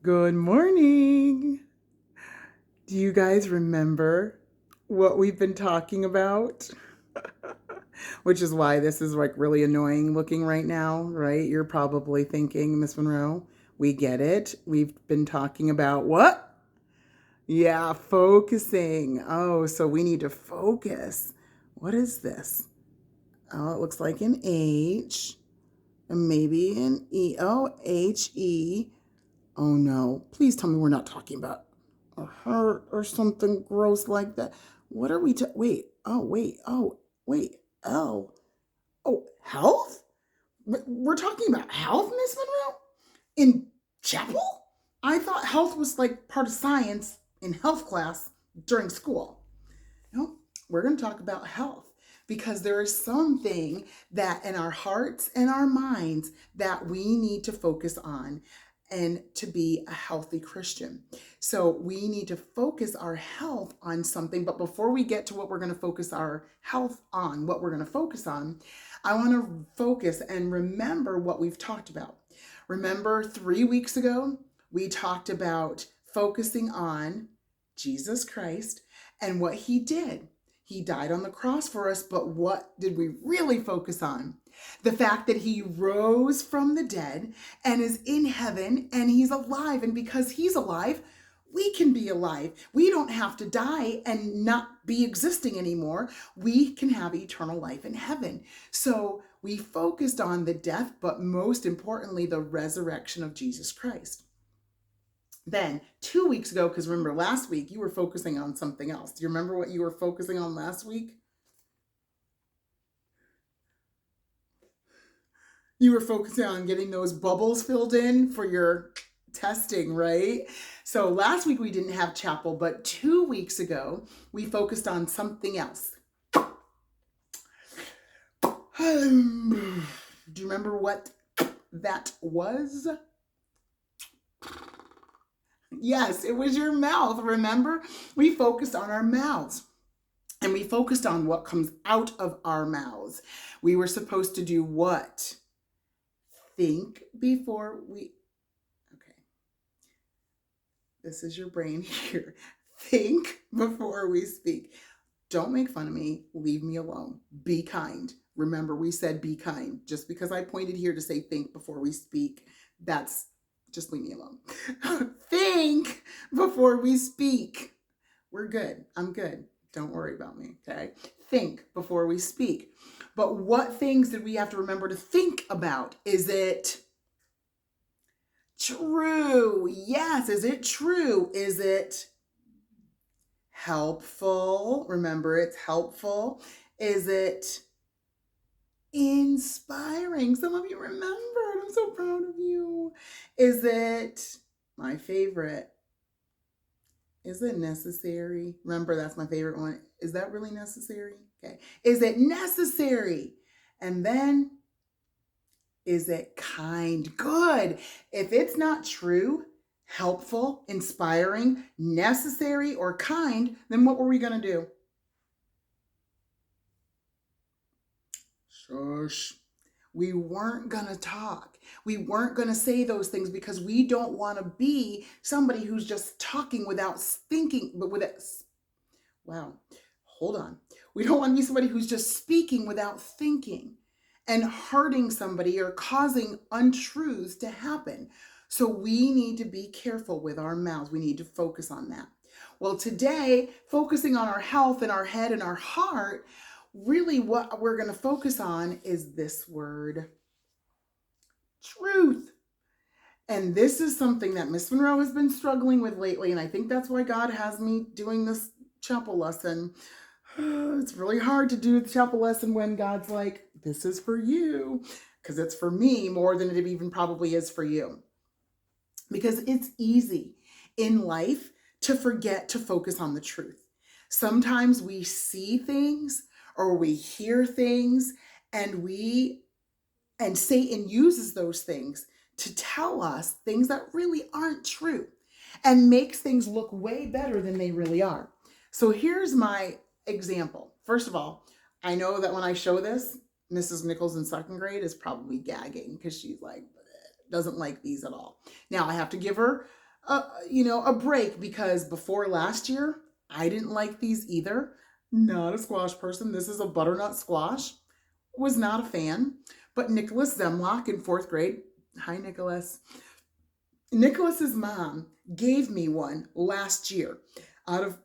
Good morning. Do you guys remember what we've been talking about? Which is why this is like really annoying looking right now, right? You're probably thinking, Miss Monroe, we get it. We've been talking about what? Yeah, focusing. Oh, so we need to focus. What is this? Oh, it looks like an H and maybe an E. Oh, H-E. Oh no, please tell me we're not talking about a heart or something gross like that. What are we wait, wait, L. Oh, health? We're talking about health, Miss Monroe? In chapel? I thought health was like part of science in health class during school. No, we're going to talk about health because there is something that in our hearts and our minds that we need to focus on and to be a healthy Christian. So we need to focus our health on something. But before we get to what we're going to focus our health on, what we're going to focus on, I want to focus and remember what we've talked about. Remember 3 weeks ago, we talked about focusing on Jesus Christ and what he did. He died on the cross for us, but what did we really focus on? The fact that he rose from the dead and is in heaven and he's alive. And because he's alive, we can be alive. We don't have to die and not be existing anymore. We can have eternal life in heaven. So we focused on the death, but most importantly, the resurrection of Jesus Christ. Then 2 weeks ago, because remember last week you were focusing on something else. Do you remember what you were focusing on last week? You were focusing on getting those bubbles filled in for your testing, right? So last week we didn't have chapel, but 2 weeks ago we focused on something else. Do you remember what that was? Yes, it was your mouth. Remember? We focused on our mouths and we focused on what comes out of our mouths. We were supposed to do what? Think before we. Okay. This is your brain here. Think before we speak. Don't make fun of me. Leave me alone. Be kind. Remember, we said be kind. Just because I pointed here to say think before we speak, that's just leave me alone. Think before we speak. We're good. I'm good. Don't worry about me, okay? Think before we speak. But what things did we have to remember to think about? Is it true? Yes. Is it true? Is it helpful? Remember, it's helpful. Is it inspiring? Some of you remembered. I'm so proud of you. Is it my favorite? Is it necessary? Remember, that's my favorite one. Is that really necessary? Okay. Is it necessary? And then, is it kind? Good. If it's not true, helpful, inspiring, necessary, or kind, then what were we going to do? Shush. We weren't going to talk. We weren't going to say those things because we don't want to be somebody who's just talking without thinking, but with it. Wow. Hold on. We don't want to be somebody who's just speaking without thinking and hurting somebody or causing untruths to happen. So we need to be careful with our mouths. We need to focus on that. Well, today, focusing on our health and our head and our heart, really what we're going to focus on is this word, truth. And this is something that Miss Monroe has been struggling with lately. And I think that's why God has me doing this chapel lesson. It's really hard to do the chapel lesson when God's like, this is for you. Because it's for me more than it even probably is for you. Because it's easy in life to forget to focus on the truth. Sometimes we see things or we hear things and Satan uses those things to tell us things that really aren't true and makes things look way better than they really are. So here's my example. First of all, I know that when I show this, Mrs. Nichols in second grade is probably gagging because she's like, doesn't like these at all. Now I have to give her a break, because before last year, I didn't like these either. Not a squash person. This is a butternut squash. Was not a fan. But Nicholas Zemlock in fourth grade, hi Nicholas. Nicholas's mom gave me one last year out of,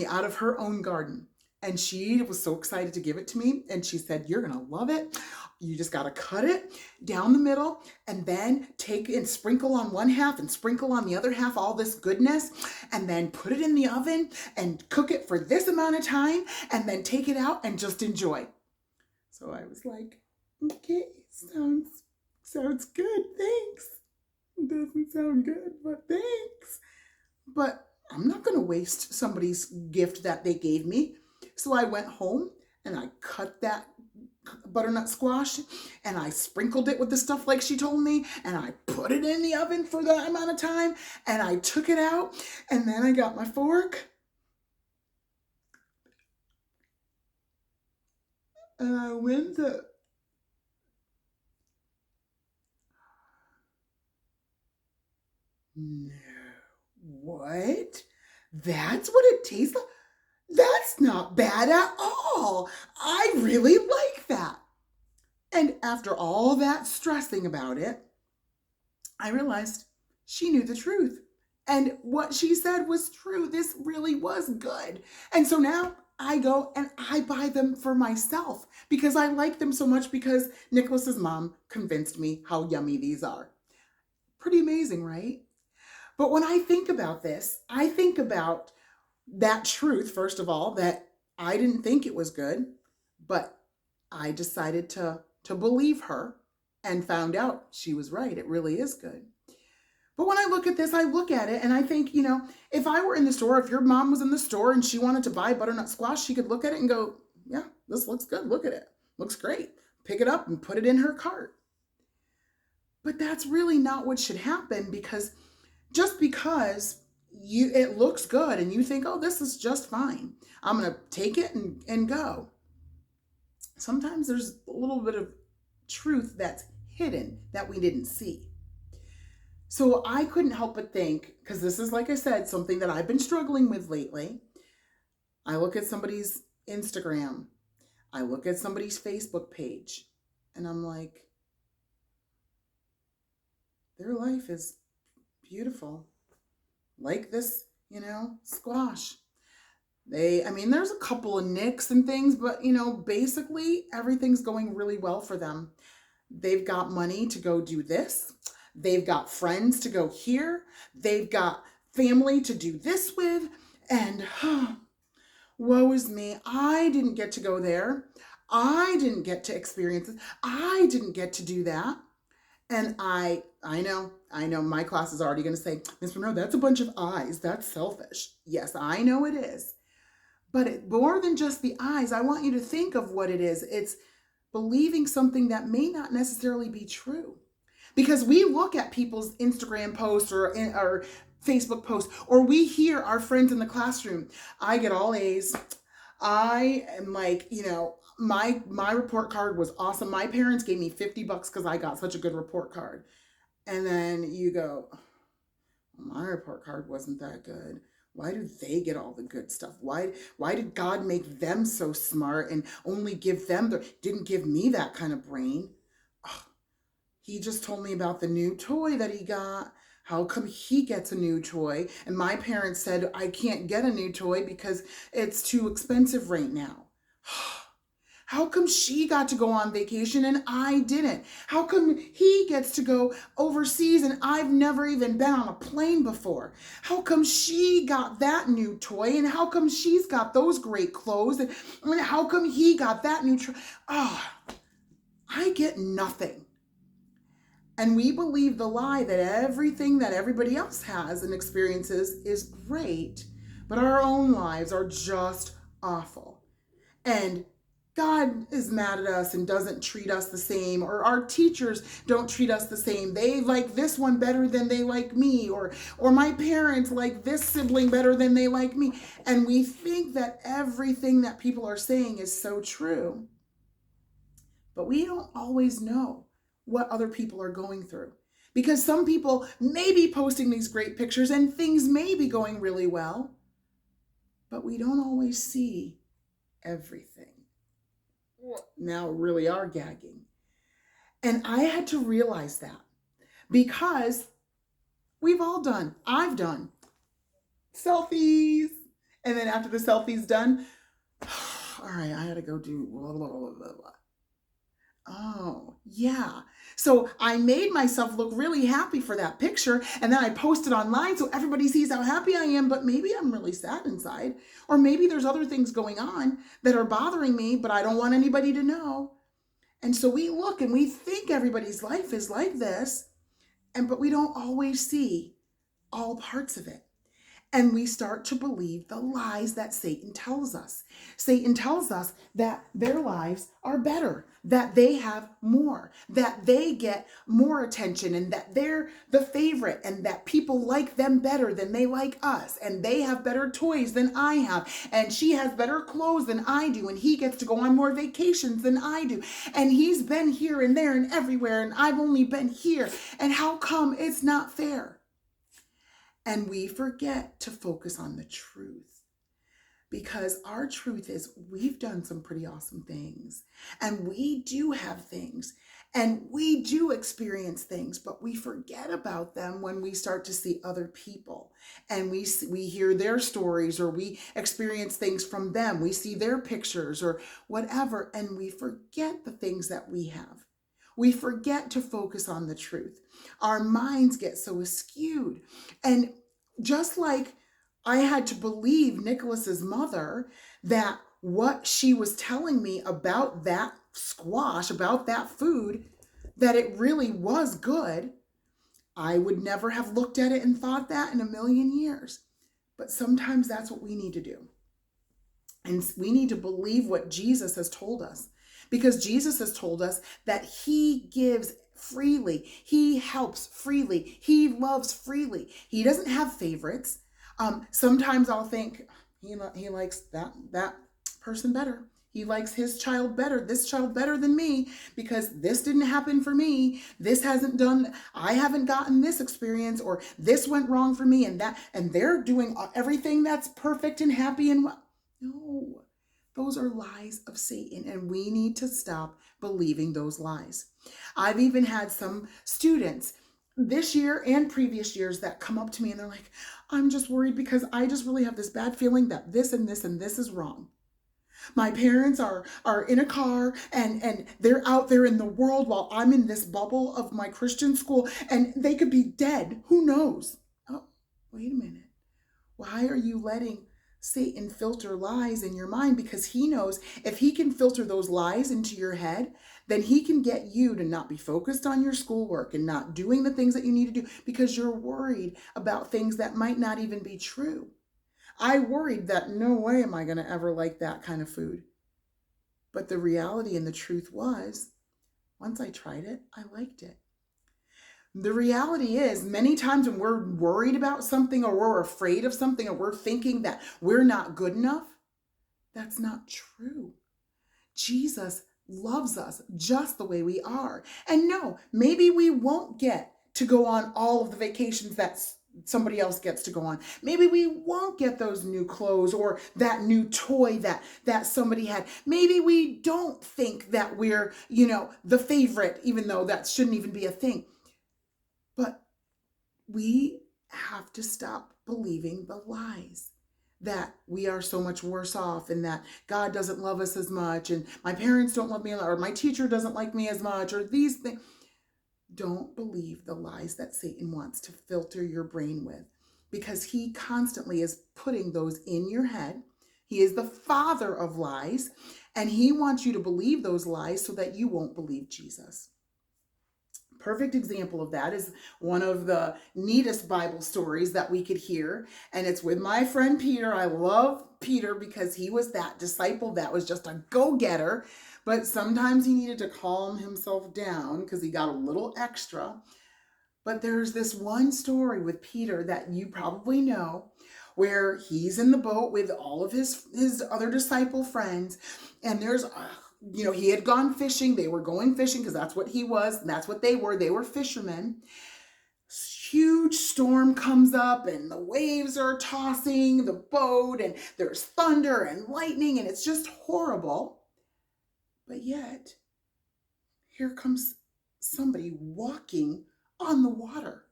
out of her own garden. And she was so excited to give it to me. And she said, "You're going to love it. You just got to cut it down the middle and then take and sprinkle on one half and sprinkle on the other half all this goodness, and then put it in the oven and cook it for this amount of time, and then take it out and just enjoy." So I was like, okay, sounds good. Thanks. It doesn't sound good, but thanks. But I'm not going to waste somebody's gift that they gave me. So I went home and I cut that butternut squash and I sprinkled it with the stuff like she told me, and I put it in the oven for that amount of time, and I took it out, and then I got my fork and I went to, no, what? That's what it tastes like? That's not bad at all. I really like that. And after all that stressing about it, I realized she knew the truth. And what she said was true. This really was good. And so now I go and I buy them for myself because I like them so much, because Nicholas's mom convinced me how yummy these are. Pretty amazing, right? But when I think about this, I think about that truth, first of all, that I didn't think it was good, but I decided to believe her and found out she was right. It really is good. But when I look at this, I look at it and I think, if I were in the store, if your mom was in the store and she wanted to buy butternut squash, she could look at it and go, yeah, this looks good. Look at it. Looks great. Pick it up and put it in her cart. But that's really not what should happen, because just because it looks good and you think, oh, this is just fine, I'm going to take it and go. Sometimes there's a little bit of truth that's hidden that we didn't see. So I couldn't help but think, because this is, like I said, something that I've been struggling with lately. I look at somebody's Instagram, I look at somebody's Facebook page, and I'm like, their life is beautiful. Like this, squash. There's a couple of nicks and things, but, basically everything's going really well for them. They've got money to go do this. They've got friends to go here. They've got family to do this with. And woe is me. I didn't get to go there. I didn't get to experience it. I didn't get to do that. And I know my class is already going to say, Miss Monroe, that's a bunch of eyes. That's selfish. Yes, I know it is. But more than just the eyes, I want you to think of what it is. It's believing something that may not necessarily be true. Because we look at people's Instagram posts or Facebook posts, or we hear our friends in the classroom, I get all A's. I am like, my report card was awesome. My parents gave me $50 because I got such a good report card. And then you go, my report card wasn't that good. Why do they get all the good stuff? Why did God make them so smart and only give them didn't give me that kind of brain? Oh, he just told me about the new toy that he got. How come he gets a new toy? And my parents said, I can't get a new toy because it's too expensive right now. How come she got to go on vacation and I didn't? How come he gets to go overseas and I've never even been on a plane before? How come she got that new toy, and how come she's got those great clothes, and how come he got that new I get nothing. And we believe the lie that everything that everybody else has and experiences is great, but our own lives are just awful. And God is mad at us and doesn't treat us the same, or our teachers don't treat us the same. They like this one better than they like me, or my parents like this sibling better than they like me. And we think that everything that people are saying is so true. But we don't always know what other people are going through. Because some people may be posting these great pictures and things may be going really well, but we don't always see everything. Now really are gagging. And I had to realize that because I've done selfies. And then after the selfie's done, all right, I had to go do blah, blah, blah, blah, blah. Oh, yeah. So I made myself look really happy for that picture, and then I posted online so everybody sees how happy I am, but maybe I'm really sad inside. Or maybe there's other things going on that are bothering me, but I don't want anybody to know. And so we look and we think everybody's life is like this, but we don't always see all parts of it. And we start to believe the lies that Satan tells us. Satan tells us that their lives are better, that they have more, that they get more attention, and that they're the favorite, and that people like them better than they like us, and they have better toys than I have, and she has better clothes than I do, and he gets to go on more vacations than I do, and he's been here and there and everywhere, and I've only been here, and how come it's not fair? And we forget to focus on the truth, because our truth is we've done some pretty awesome things, and we do have things, and we do experience things, but we forget about them when we start to see other people, and we hear their stories, or we experience things from them. We see their pictures or whatever, and we forget the things that we have. We forget to focus on the truth. Our minds get so skewed. And just like I had to believe Nicholas's mother that what she was telling me about that squash, about that food, that it really was good, I would never have looked at it and thought that in a million years. But sometimes that's what we need to do. And we need to believe what Jesus has told us. Because Jesus has told us that he gives freely. He helps freely. He loves freely. He doesn't have favorites. Sometimes I'll think he likes that person better. He likes his child better, this child better than me, because this didn't happen for me. This hasn't done, I haven't gotten this experience, or this went wrong for me, and they're doing everything that's perfect and happy and well. No. Those are lies of Satan, and we need to stop believing those lies. I've even had some students this year and previous years that come up to me and they're like, I'm just worried because I just really have this bad feeling that this and this and this is wrong. My parents are in a car and they're out there in the world while I'm in this bubble of my Christian school, and they could be dead. Who knows? Oh, wait a minute. Why are you letting Satan filter lies in your mind? Because he knows if he can filter those lies into your head, then he can get you to not be focused on your schoolwork and not doing the things that you need to do because you're worried about things that might not even be true. I worried that no way am I going to ever like that kind of food. But the reality and the truth was, once I tried it, I liked it. The reality is, many times when we're worried about something, or we're afraid of something, or we're thinking that we're not good enough, that's not true. Jesus loves us just the way we are. And no, maybe we won't get to go on all of the vacations that somebody else gets to go on. Maybe we won't get those new clothes or that new toy that somebody had. Maybe we don't think that we're, the favorite, even though that shouldn't even be a thing. But we have to stop believing the lies that we are so much worse off, and that God doesn't love us as much, and my parents don't love me, or my teacher doesn't like me as much, or these things. Don't believe the lies that Satan wants to filter your brain with, because he constantly is putting those in your head. He is the father of lies, and he wants you to believe those lies so that you won't believe Jesus. Perfect example of that is one of the neatest Bible stories that we could hear. And it's with my friend Peter. I love Peter because he was that disciple that was just a go-getter. But sometimes he needed to calm himself down because he got a little extra. But there's this one story with Peter that you probably know, where he's in the boat with all of his other disciple friends. And there's he had gone fishing. They were going fishing because that's what he was. And that's what they were. They were fishermen. huge storm comes up and the waves are tossing the boat and there's thunder and lightning and it's just horrible. But yet, here comes somebody walking on the water,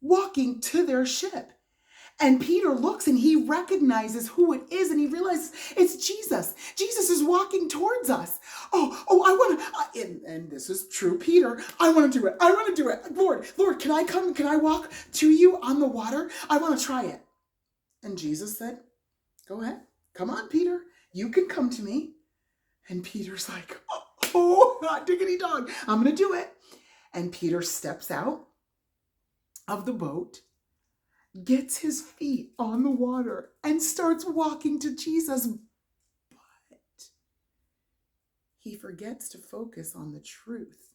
walking to their ship. And Peter looks and he recognizes who it is and he realizes it's Jesus. Jesus is walking towards us. I want to, and this is true, Peter. I want to do it. I want to do it. Lord, can I come? Can I walk to you on the water? I want to try it. And Jesus said, go ahead. Come on, Peter. You can come to me. And Peter's like, hot diggity dog. I'm going to do it. And Peter steps out of the boat, gets his feet on the water, and starts walking to Jesus. But he forgets to focus on the truth.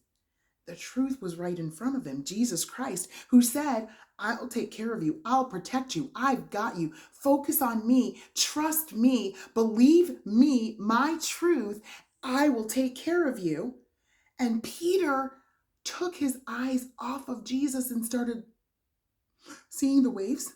The truth was right in front of him, Jesus Christ, who said, I'll take care of you. I'll protect you. I've got you. Focus on me. Trust me. Believe me, my truth. I will take care of you. And Peter took his eyes off of Jesus and started seeing the waves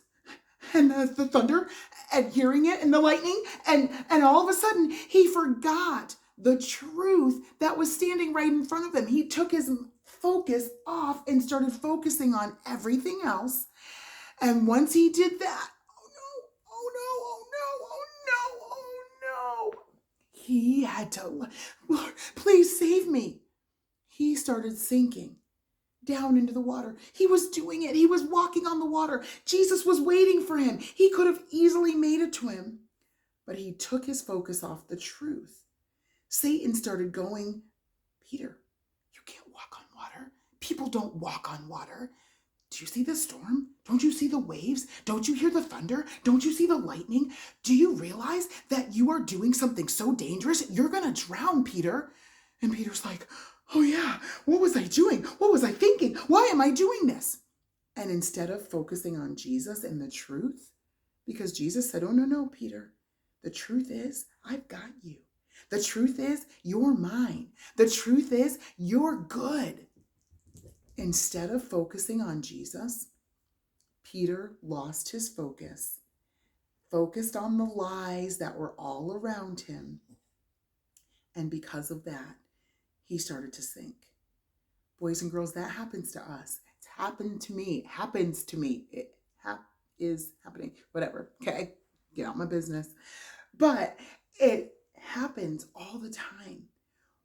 and the thunder and hearing it and the lightning. And all of a sudden, he forgot the truth that was standing right in front of him. He took his focus off and started focusing on everything else. And once he did that, he had to, Lord, please save me. He started sinking down into the water. He was doing it. He was walking on the water. Jesus was waiting for him. He could have easily made it to him, but he took his focus off the truth. Satan started going, Peter, you can't walk on water. People don't walk on water. Do you see the storm? Don't you see the waves? Don't you hear the thunder? Don't you see the lightning? Do you realize that you are doing something so dangerous? You're going to drown, Peter. And Peter's like, oh yeah, what was I doing? What was I thinking? Why am I doing this? And instead of focusing on Jesus and the truth, because Jesus said, oh no, Peter, the truth is, I've got you. The truth is, you're mine. The truth is, you're good. Instead of focusing on Jesus, Peter lost his focus, focused on the lies that were all around him. And because of that, he started to sink. Boys and girls, that happens to us. It's happened to me. It happens to me. It is happening. Whatever. Okay. Get out my business. But it happens all the time.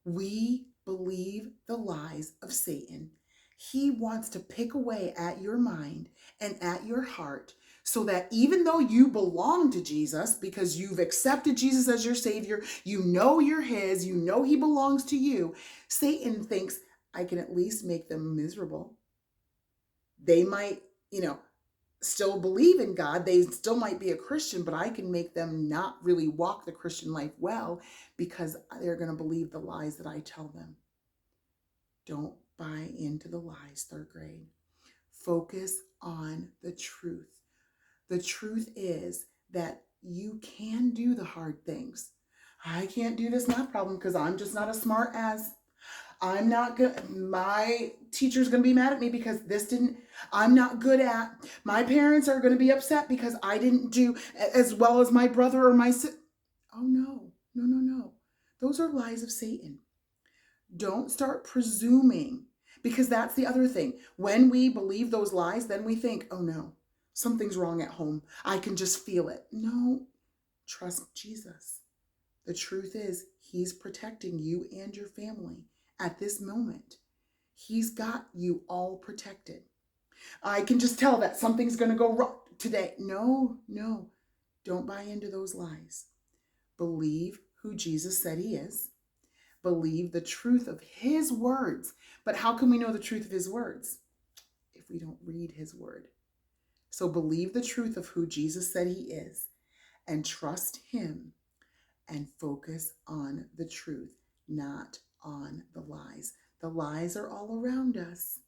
We believe the lies of Satan. He wants to pick away at your mind and at your heart so that even though you belong to Jesus because you've accepted Jesus as your Savior, you know you're his, you know he belongs to you, Satan thinks, I can at least make them miserable. They might, still believe in God. They still might be a Christian, but I can make them not really walk the Christian life well because they're going to believe the lies that I tell them. Don't buy into the lies, third grade. Focus on the truth. The truth is that you can do the hard things. I can't do this math problem because I'm just not as smart as. I'm not good. My teacher's going to be mad at me because I'm not good at. My parents are going to be upset because I didn't do as well as my brother or my sister. Oh, no. Those are lies of Satan. Don't start presuming, because that's the other thing. When we believe those lies, then we think, oh no, something's wrong at home. I can just feel it. No, trust Jesus. The truth is, he's protecting you and your family at this moment. He's got you all protected. I can just tell that something's going to go wrong today. No, don't buy into those lies. Believe who Jesus said he is. Believe the truth of his words. But how can we know the truth of his words? If we don't read his word. So believe the truth of who Jesus said he is and trust him and focus on the truth, not on the lies. The lies are all around us.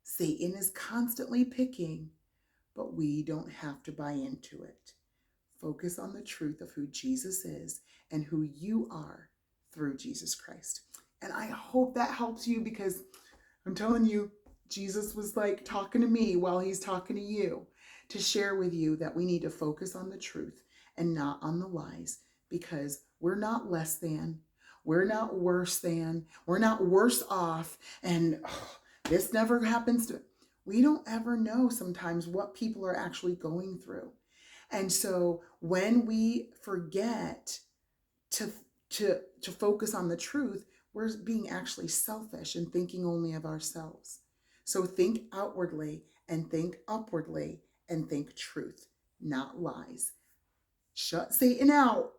Satan is constantly picking, but we don't have to buy into it. Focus on the truth of who Jesus is and who you are through Jesus Christ. And I hope that helps you because I'm telling you, Jesus was like talking to me while he's talking to you, to share with you that we need to focus on the truth and not on the lies, because we're not less than, we're not worse than, we're not worse off. And this never happens to, we don't ever know sometimes what people are actually going through. And so when we forget to to focus on the truth, we're being actually selfish and thinking only of ourselves. So think outwardly and think upwardly and think truth, not lies. Shut Satan out.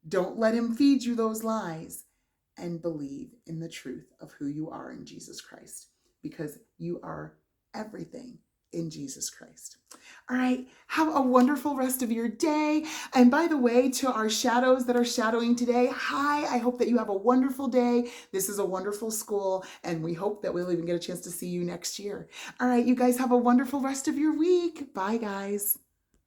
Don't let him feed you those lies, and believe in the truth of who you are in Jesus Christ, because you are everything in Jesus Christ. All right, have a wonderful rest of your day. And by the way, to our shadows that are shadowing today, hi, I hope that you have a wonderful day. This is a wonderful school, and we hope that we'll even get a chance to see you next year. All right, you guys have a wonderful rest of your week. Bye, guys.